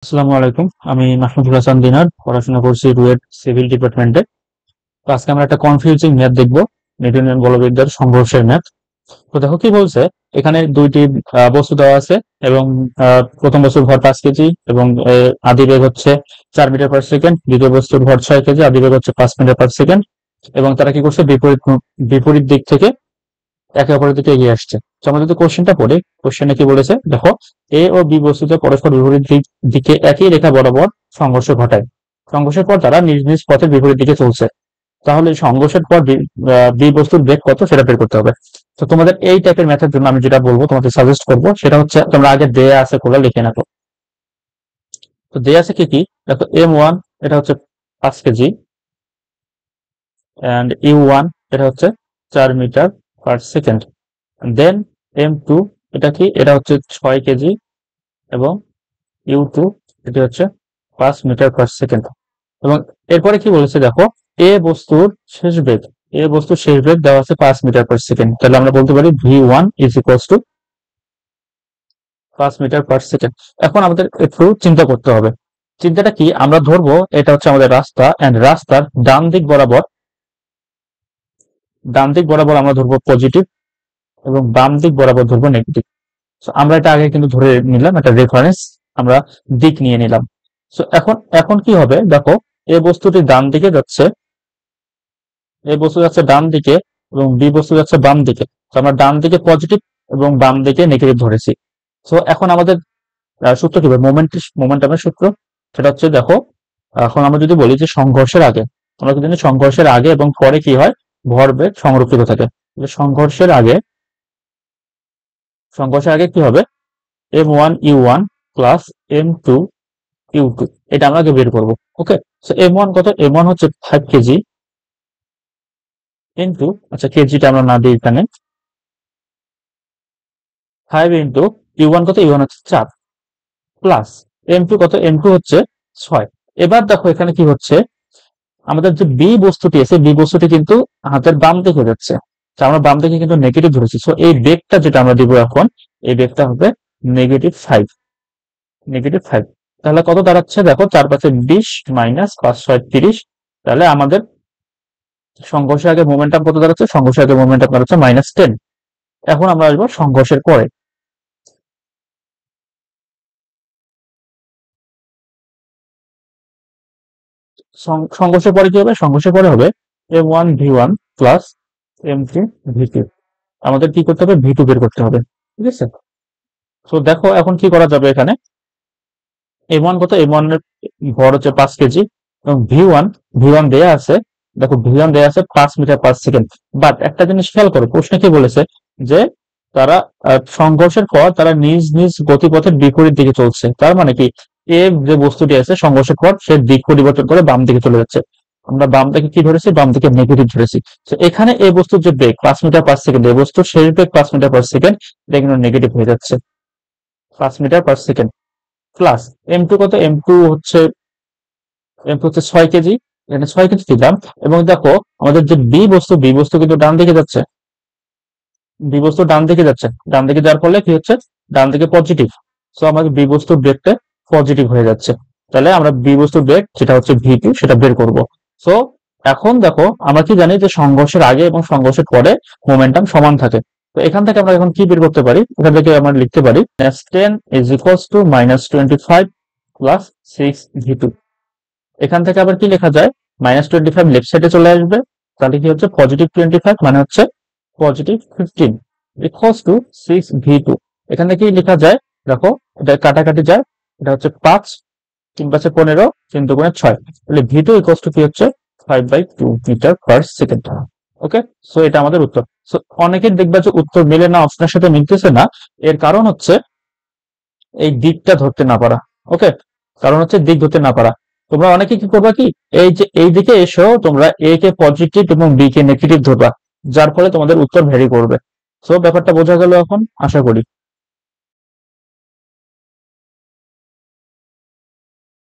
আসসালামু আলাইকুম। আমি মাহমুদুল হাসান দিনার, পড়াশোনা করছি রুয়েট সিভিল ডিপার্টমেন্টে। তো আজকে আমরা একটা কনফিউজিং ম্যাথ দেখবো, নিউটনিয়ান বলবিদ্যার সংঘর্ষের ম্যাথ। তো দেখো কি বলছে, এখানে দুইটি বস্তু দেওয়া আছে এবং প্রথম বস্তুর ভর 5 কেজি এবং আদি বেগ হচ্ছে 4 মিটার পার সেকেন্ড। দ্বিতীয় বস্তুর ভর 6 কেজি, আদি বেগ হচ্ছে 5 মিটার পার সেকেন্ড। এবং তারা কি করছে, বিপরীত বিপরীত দিক থেকে একে অপরের দিকে এগিয়ে আসছে। তো আমরা যদি কোশ্চেনটা পড়ি, কোশ্চেনে কি বলেছে দেখো, এ ও বি বস্তুতে পরস্পর বিপরীত দিকে একই রেখা বরাবর সংঘর্ষ ঘটায়। সংঘর্ষের পর তারা নিজ নিজ পথের বিপরীত দিকে চলছে। তাহলে সংঘর্ষের পর বি বস্তুর বেগ কত সেটা বের করতে হবে। তো তোমাদের এই টাইপের ম্যাথের জন্য আমি যেটা বলবো, তোমাদের সাজেস্ট করবো, সেটা হচ্ছে তোমরা আগে দেয়া আছে কোলা লিখে রাখো। তো দেয়া আছে কি কি, দেখো M1 এটা হচ্ছে 5 কেজি, অ্যান্ড U1 এটা হচ্ছে 4 মিটার পার সেকেন্ড। দেন M2 এটা কি, এটা হচ্ছে 6 কেজি এবং U2 এটি হচ্ছে 5 মিটার পার সেকেন্ড। এবং এরপরে কি বলেছে দেখো, এ বস্তুর শেষ বেগ, এ বস্তুর শেষ বেগ দেওয়া আছে 5 মিটার পার সেকেন্ড। তাহলে আমরা বলতে পারি V1 is equals to 5 metre per second. এখন আমাদের একটু চিন্তা করতে হবে। চিন্তাটা কি, আমরা ধরবো এটা হচ্ছে আমাদের রাস্তা, এন্ড রাস্তার ডান দিক বরাবর আমরা ধরবো পজিটিভ এবং বাম দিক বরাবর ধরবো নেগেটিভ। আমরা এটা আগে কিন্তু ধরে নিলাম, এটা রেফারেন্স, আমরা দিক নিয়ে নিলাম। সো এখন এখন কি হবে দেখো, এই বস্তুটি ডান দিকে যাচ্ছে, এই বস্তু যাচ্ছে ডান দিকে এবং বি বস্তু যাচ্ছে বাম দিকে। তো আমরা ডান দিকে পজিটিভ এবং বাম দিকে নেগেটিভ ধরেছি। তো এখন আমাদের সূত্র কি হবে, মোমেন্টামের সূত্র, সেটা হচ্ছে দেখো, এখন আমরা যদি বলি যে সংঘর্ষের আগে, আমরা কি জানি সংঘর্ষের আগে এবং পরে কি হয়, ভরবেগ সংরক্ষিত থাকে। সংঘর্ষের আগে কি হবে, M1 U1 plus M2 U2, এটা আমরা আগে বের করবো। ওকে, সো M1 কত, M1 হচ্ছে 5 কেজি ইন্টু, আচ্ছা কেজিটা আমরা না দিই এখানে, 5 ইন্টু U1 কত, U1 হচ্ছে 4 প্লাস M2 কত, M2 হচ্ছে 6। এবার দেখো এখানে কি হচ্ছে, আমাদের যে বি বস্তুটি আছে, বি বস্তুটি কিন্তু হাতের বাম দিকে যাচ্ছে। তো আমরা বাম দিকে কিন্তু নেগেটিভ ধরেছি। সো এই বেগটা যেটা আমরা দিব এখন, এই বেগটা হবে -5, -5। তাহলে কত দাঁড়াচ্ছে দেখো, 4 5 20 মাইনাস 5 6 30। তাহলে আমাদের সংঘর্ষের আগে মোমেন্টাম কত দাঁড়াচ্ছে, সংঘর্ষের আগে মোমেন্টাম দাঁড়াচ্ছে -10। এখন আমরা আসবো সংঘর্ষের পরে। সংঘর্ষের পরে কি হবে, সংঘর্ষের পরে হবে M1 V1 plus M2 V2। আমাদের কি করতে হবে, V2 বের করতে হবে। ঠিক আছে, তো দেখো এখন কি করা যাবে, এখানে M1 কত, M1 এর ভর হচ্ছে 5 কেজি এবং V1 দেয়া আছে, দেখো V1 দেয়া আছে 5 মিটার পার সেকেন্ড। বাট একটা জিনিস খেয়াল করো, প্রশ্নে কি বলেছে যে তারা সংঘর্ষের পর তারা নিজ নিজ গতিপথের বিপরীত দিকে চলছে। তার মানে কি, এ যে বস্তুটি আছে সংঘর্ষের পর সে দিক পরিবর্তন করে বাম দিকে চলে যাচ্ছে। আমরা বাম দিকে কি ধরেছি, বাম দিকে নেগেটিভ ধরেছি। তো এখানে এই বস্তুর যে বেগ 5 মিটার পার সেকেন্ড, এই বস্তুর শেষ বেগ 5 মিটার পার সেকেন্ড, এটা কিন্তু নেগেটিভ হয়ে যাচ্ছে 5 metre per second. Plus M2 কত, M2 হচ্ছে 6 কেজি, এখানে 6 কেজি দিলাম। এবং দেখো আমাদের যে বি বস্তু কিন্তু ডান দিকে যাচ্ছে, বি বস্তু ডান দিকে যাচ্ছে, ডান দিকে যাওয়ার ফলে কি হচ্ছে, ডান দিকে পজিটিভ। সো আমাদের বি বস্তুর বেগটা পজিটিভ হয়ে যাচ্ছে। তাহলে আমরা বি বস্তুর বেগ যেটা হচ্ছে V2 সেটা বের করব। সো এখন দেখো, আমরা কি জানি যে সংঘর্ষের আগে এবং সংঘর্ষের পরে মোমেন্টাম সমান থাকে। তো এখান থেকে আমরা এখন কি বের করতে পারি, এখান থেকে আমরা লিখতে পারি -10 is equals two -25 plus 6V2। এখান থেকে আবার কি লেখা যায়, -25 লেফট সাইডে চলে আসবে, তাহলে কি হচ্ছে +25 মানে হচ্ছে +15 ইকুয়ালস টু 6V2। এখান থেকে কি লেখা যায় দেখো, এটা কাটাকাটি যায়, এটা হচ্ছে 5, 3 5 15, 3 2 6। তাহলে V2 ইকুয়ালস টু কি হচ্ছে 5/2 মিটার পার সেকেন্ড। ওকে, সো এটা আমাদের উত্তর। সো অনেকের দেখবা যে উত্তর মেলে না, অপশনের সাথে মিলতেছে না, এর কারণ হচ্ছে এই দিকটা ধরতে না পারা। ওকে, কারণ হচ্ছে দিক ধরতে না পারা। তোমরা অনেকে কি করবা কি, এই যে এই দিকে এসো, তোমরা এ কে পজিটিভ এবং বি কে নেগেটিভ ধরবা, যার ফলে তোমাদের উত্তর ভ্যারি করবে। সো ব্যাপারটা বোঝা গেল এখন, আশা করি।